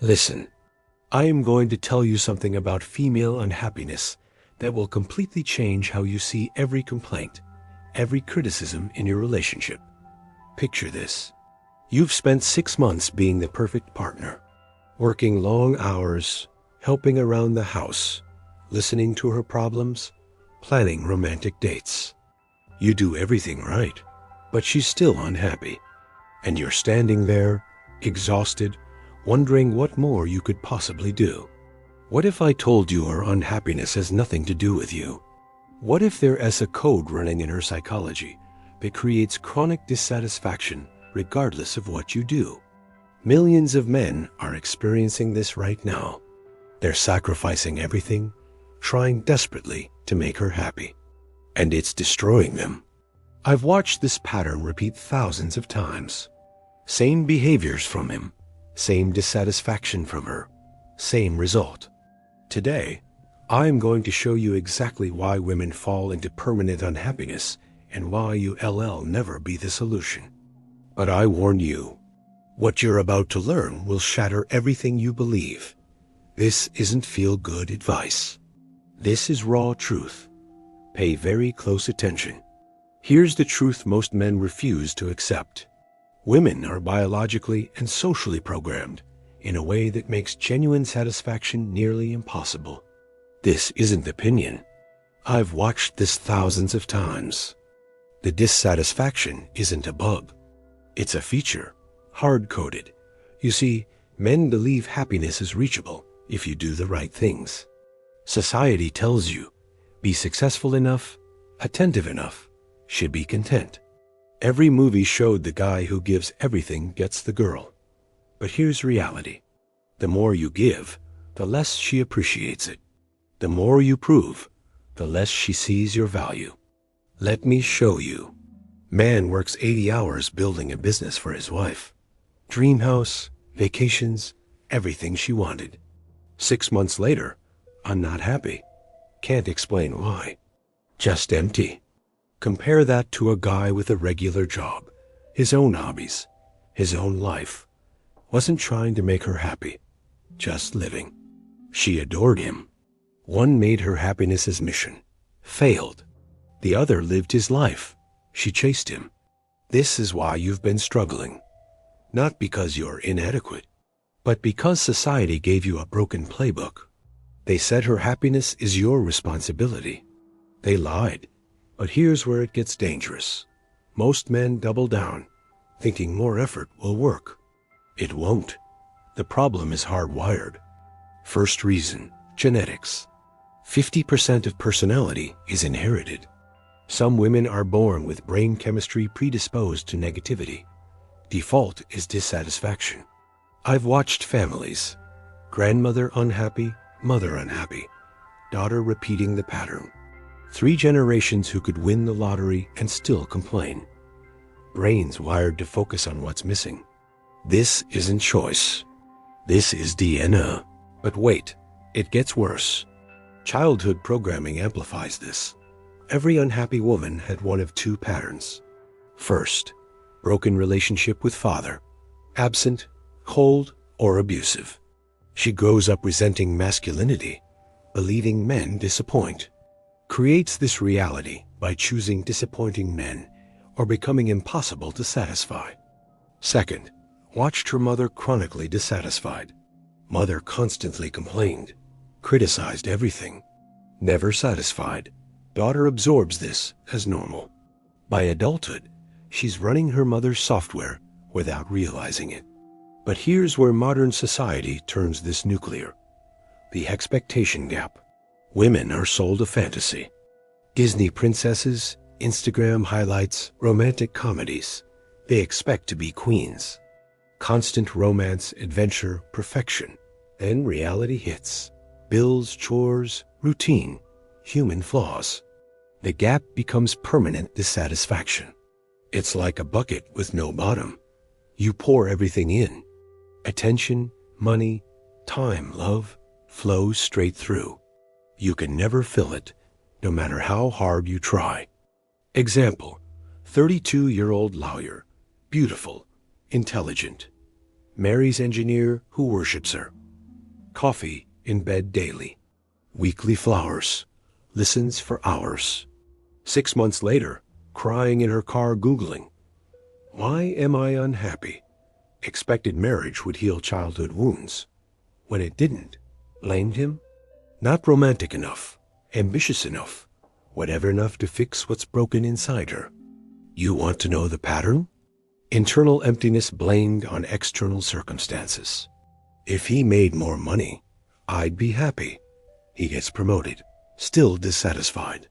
Listen, I am going to tell you something about female unhappiness that will completely change how you see every complaint, every criticism in your relationship. Picture this. You've spent 6 months being the perfect partner, working long hours, helping around the house, listening to her problems, planning romantic dates. You do everything right, but she's still unhappy. And you're standing there, exhausted, wondering what more you could possibly do. What if I told you her unhappiness has nothing to do with you? What if there is a code running in her psychology that creates chronic dissatisfaction regardless of what you do? Millions of men are experiencing this right now. They're sacrificing everything, trying desperately to make her happy. And it's destroying them. I've watched this pattern repeat thousands of times. Same behaviors from him, same dissatisfaction from her, same result. Today, I'm going to show you exactly why women fall into permanent unhappiness and why you'll never be the solution. But I warn you, what you're about to learn will shatter everything you believe. This isn't feel-good advice. This is raw truth. Pay very close attention. Here's the truth most men refuse to accept. Women are biologically and socially programmed in a way that makes genuine satisfaction nearly impossible. This isn't opinion. I've watched this thousands of times. The dissatisfaction isn't a bug. It's a feature, hard-coded. You see, men believe happiness is reachable if you do the right things. Society tells you, be successful enough, attentive enough, should be content. Every movie showed the guy who gives everything gets the girl. But here's reality. The more you give, the less she appreciates it. The more you prove, the less she sees your value. Let me show you. Man works 80 hours building a business for his wife. Dream house, vacations, everything she wanted. 6 months later, I'm not happy. Can't explain why. Just empty. Compare that to a guy with a regular job, his own hobbies, his own life. Wasn't trying to make her happy, just living. She adored him. One made her happiness his mission, failed. The other lived his life. She chased him. This is why you've been struggling. Not because you're inadequate, but because society gave you a broken playbook. They said her happiness is your responsibility. They lied. But here's where it gets dangerous. Most men double down, thinking more effort will work. It won't. The problem is hardwired. First reason, genetics. 50% of personality is inherited. Some women are born with brain chemistry predisposed to negativity. Default is dissatisfaction. I've watched families. Grandmother unhappy, mother unhappy, daughter repeating the pattern. 3 generations who could win the lottery and still complain. Brains wired to focus on what's missing. This isn't choice. This is DNA. But wait, it gets worse. Childhood programming amplifies this. Every unhappy woman had one of 2 patterns. First, broken relationship with father. Absent, cold, or abusive. She grows up resenting masculinity, believing men disappoint. Creates this reality by choosing disappointing men or becoming impossible to satisfy. Second, watched her mother chronically dissatisfied. Mother constantly complained, criticized everything, never satisfied. Daughter absorbs this as normal. By adulthood, she's running her mother's software without realizing it. But here's where modern society turns this nuclear. The expectation gap. Women are sold a fantasy. Disney princesses, Instagram highlights, romantic comedies. They expect to be queens. Constant romance, adventure, perfection. Then reality hits. Bills, chores, routine, human flaws. The gap becomes permanent dissatisfaction. It's like a bucket with no bottom. You pour everything in. Attention, money, time, love, flows straight through. You can never fill it, no matter how hard you try. Example, 32-year-old lawyer, beautiful, intelligent. marries engineer who worships her. Coffee in bed daily. Weekly flowers. Listens for hours. 6 months later, crying in her car Googling, "Why am I unhappy?" Expected marriage would heal childhood wounds. When it didn't, blamed him? Not romantic enough, ambitious enough, whatever enough to fix what's broken inside her. You want to know the pattern? Internal emptiness blamed on external circumstances. If he made more money, I'd be happy. He gets promoted, still dissatisfied.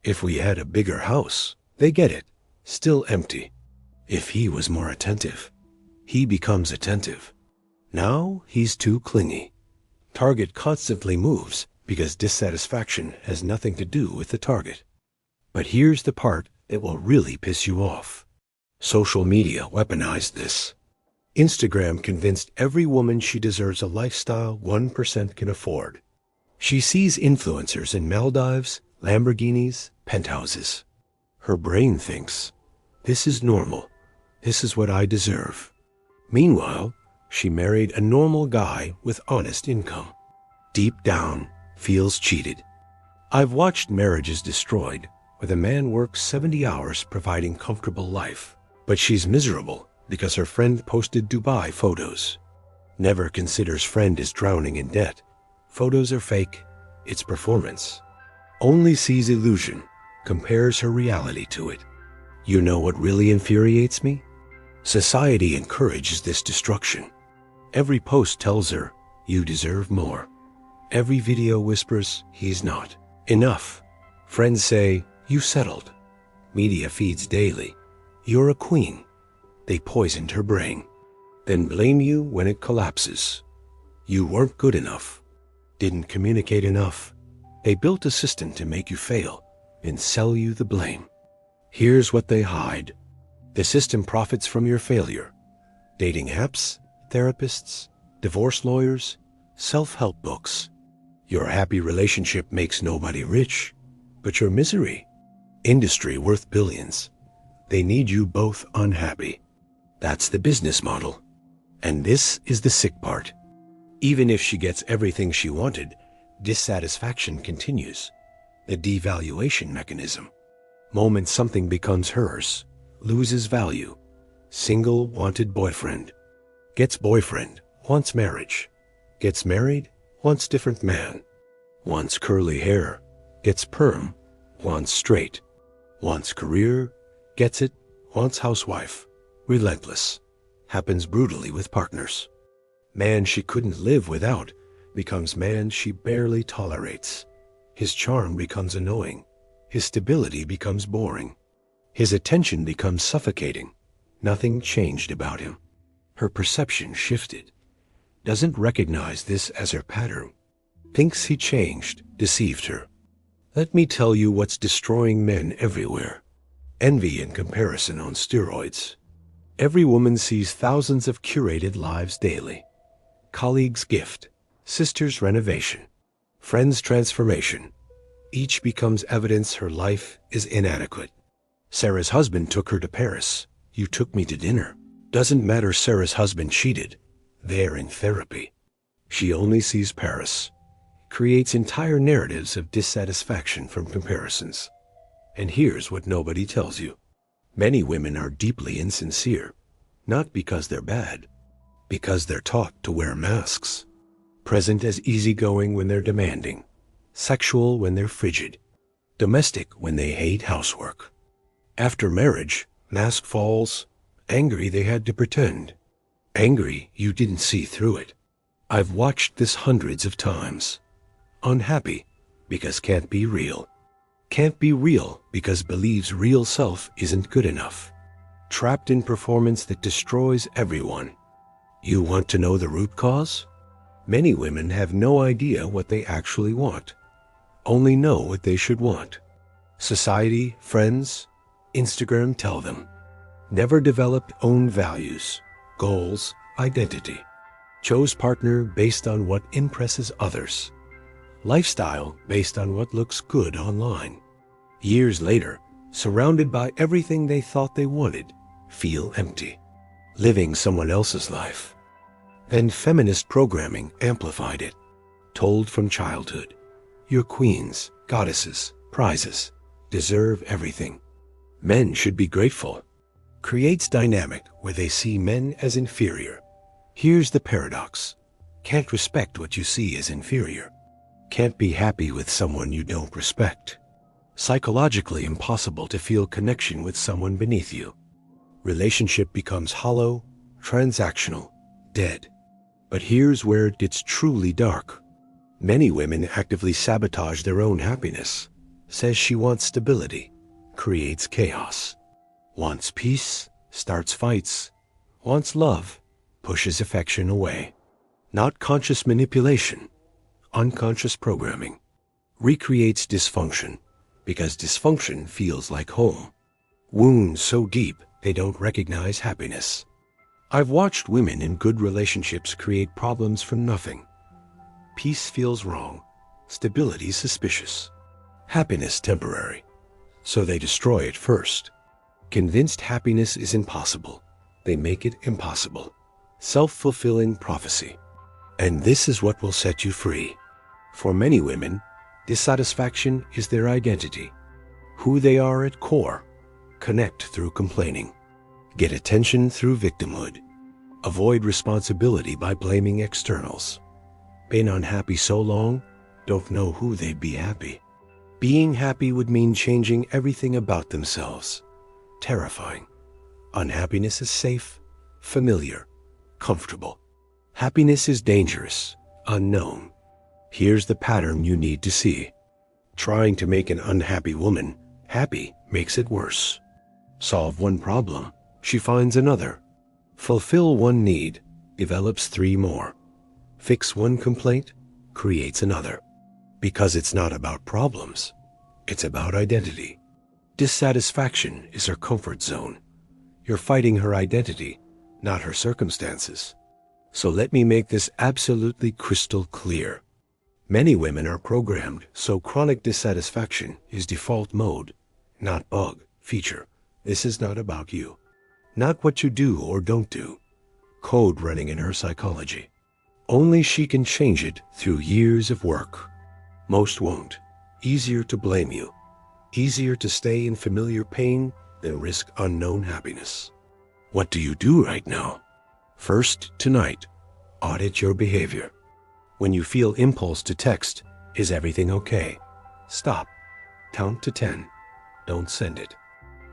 If we had a bigger house, they get it, still empty. If he was more attentive, he becomes attentive. Now he's too clingy. Target constantly moves because dissatisfaction has nothing to do with the target. But here's the part that will really piss you off. Social media weaponized this. Instagram convinced every woman she deserves a lifestyle 1% can afford. She sees influencers in Maldives, Lamborghinis, penthouses. Her brain thinks, this is normal. This is what I deserve. Meanwhile, she married a normal guy with honest income. Deep down, feels cheated. I've watched marriages destroyed where the man works 70 hours providing comfortable life, but she's miserable because her friend posted Dubai photos. Never considers friend is drowning in debt. Photos are fake, it's performance. Only sees illusion, compares her reality to it. You know what really infuriates me? Society encourages this destruction. Every post tells her, you deserve more. Every video whispers, he's not. Enough. Friends say, you settled. Media feeds daily. You're a queen. They poisoned her brain. Then blame you when it collapses. You weren't good enough. Didn't communicate enough. They built a system to make you fail and sell you the blame. Here's what they hide. The system profits from your failure. Dating apps, therapists, divorce lawyers, self-help books. Your happy relationship makes nobody rich, but your misery. Industry worth billions. They need you both unhappy. That's the business model. And this is the sick part. Even if she gets everything she wanted, dissatisfaction continues. The devaluation mechanism. Moment something becomes hers, loses value. Single wanted boyfriend. Gets boyfriend, wants marriage. Gets married, wants different man. Wants curly hair, gets perm, wants straight. Wants career, gets it, wants housewife. Relentless. Happens brutally with partners. Man she couldn't live without becomes man she barely tolerates. His charm becomes annoying. His stability becomes boring. His attention becomes suffocating. Nothing changed about him. Her perception shifted. Doesn't recognize this as her pattern. Thinks he changed, deceived her. Let me tell you what's destroying men everywhere. Envy and comparison on steroids. Every woman sees thousands of curated lives daily. Colleague's gift, sister's renovation, friend's transformation. Each becomes evidence her life is inadequate. Sarah's husband took her to Paris. You took me to dinner. Doesn't matter Sarah's husband cheated. They're in therapy. She only sees Paris. Creates entire narratives of dissatisfaction from comparisons. And here's what nobody tells you. Many women are deeply insincere, not because they're bad, because they're taught to wear masks. Present as easygoing when they're demanding, sexual when they're frigid, domestic when they hate housework. After marriage, mask falls, angry they had to pretend. Angry you didn't see through it. I've watched this hundreds of times. Unhappy because can't be real. Can't be real because believes real self isn't good enough. Trapped in performance that destroys everyone. You want to know the root cause? Many women have no idea what they actually want. Only know what they should want. Society, friends, Instagram tell them. Never developed own values, goals, identity. Chose partner based on what impresses others. Lifestyle based on what looks good online. Years later, surrounded by everything they thought they wanted, feel empty. Living someone else's life. Then feminist programming amplified it. Told from childhood, you're queens, goddesses, prizes, deserve everything. Men should be grateful. Creates dynamic where they see men as inferior. Here's the paradox. Can't respect what you see as inferior. Can't be happy with someone you don't respect. Psychologically impossible to feel connection with someone beneath you. Relationship becomes hollow, transactional, dead. But here's where it gets truly dark. Many women actively sabotage their own happiness. Says she wants stability, creates chaos. Wants peace, starts fights. Wants love, pushes affection away. Not conscious manipulation, unconscious programming. Recreates dysfunction, because dysfunction feels like home. Wounds so deep they don't recognize happiness. I've watched women in good relationships create problems from nothing. Peace feels wrong, stability suspicious, happiness temporary. So they destroy it first. Convinced happiness is impossible, they make it impossible. Self-fulfilling prophecy. And this is what will set you free. For many women, dissatisfaction is their identity. Who they are at core. Connect through complaining. Get attention through victimhood. Avoid responsibility by blaming externals. Been unhappy so long, don't know who they'd be happy. Being happy would mean changing everything about themselves. Terrifying. Unhappiness is safe, familiar, comfortable. Happiness is dangerous, unknown. Here's the pattern you need to see. Trying to make an unhappy woman happy makes it worse. Solve one problem, she finds another. Fulfill one need, develops three more. Fix one complaint, creates another. Because it's not about problems, it's about identity. Dissatisfaction is her comfort zone. You're fighting her identity, not her circumstances. So let me make this absolutely crystal clear. Many women are programmed so chronic dissatisfaction is default mode, not bug, feature. This is not about you. Not what you do or don't do. Code running in her psychology. Only she can change it through years of work. Most won't. Easier to blame you. Easier to stay in familiar pain than risk unknown happiness. What do you do right now? First, tonight, audit your behavior. When you feel impulse to text, is everything okay? Stop. Count to 10. Don't send it.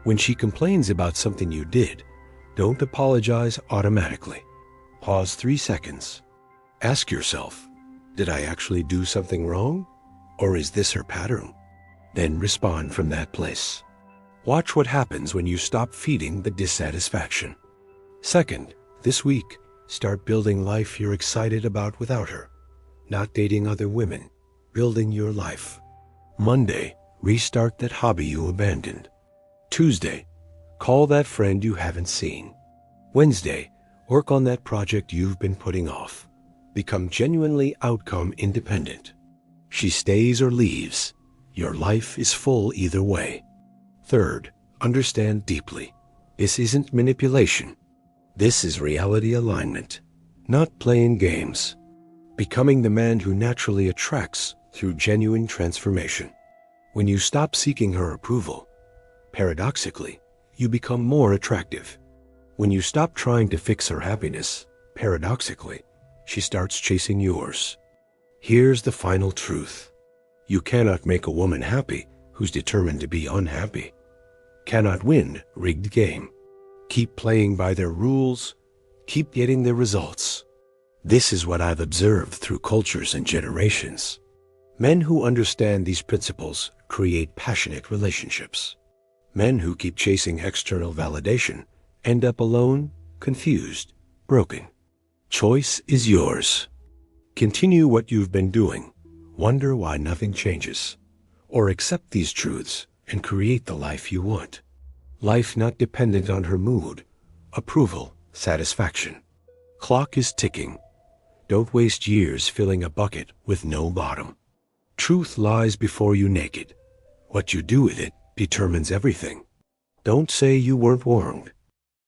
When she complains about something you did, don't apologize automatically. Pause 3 seconds. Ask yourself, did I actually do something wrong? Or is this her pattern? Then respond from that place. Watch what happens when you stop feeding the dissatisfaction. Second, this week, start building life you're excited about without her. Not dating other women, building your life. Monday, restart that hobby you abandoned. Tuesday, call that friend you haven't seen. Wednesday, work on that project you've been putting off. Become genuinely outcome independent. She stays or leaves. Your life is full either way. Third, understand deeply. This isn't manipulation. This is reality alignment, not playing games. Becoming the man who naturally attracts through genuine transformation. When you stop seeking her approval, paradoxically, you become more attractive. When you stop trying to fix her happiness, paradoxically, she starts chasing yours. Here's the final truth. You cannot make a woman happy who's determined to be unhappy. Cannot win rigged game. Keep playing by their rules. Keep getting their results. This is what I've observed through cultures and generations. Men who understand these principles create passionate relationships. Men who keep chasing external validation end up alone, confused, broken. Choice is yours. Continue what you've been doing. Wonder why nothing changes. Or accept these truths and create the life you want. Life not dependent on her mood, approval, satisfaction. Clock is ticking. Don't waste years filling a bucket with no bottom. Truth lies before you naked. What you do with it determines everything. Don't say you weren't warned.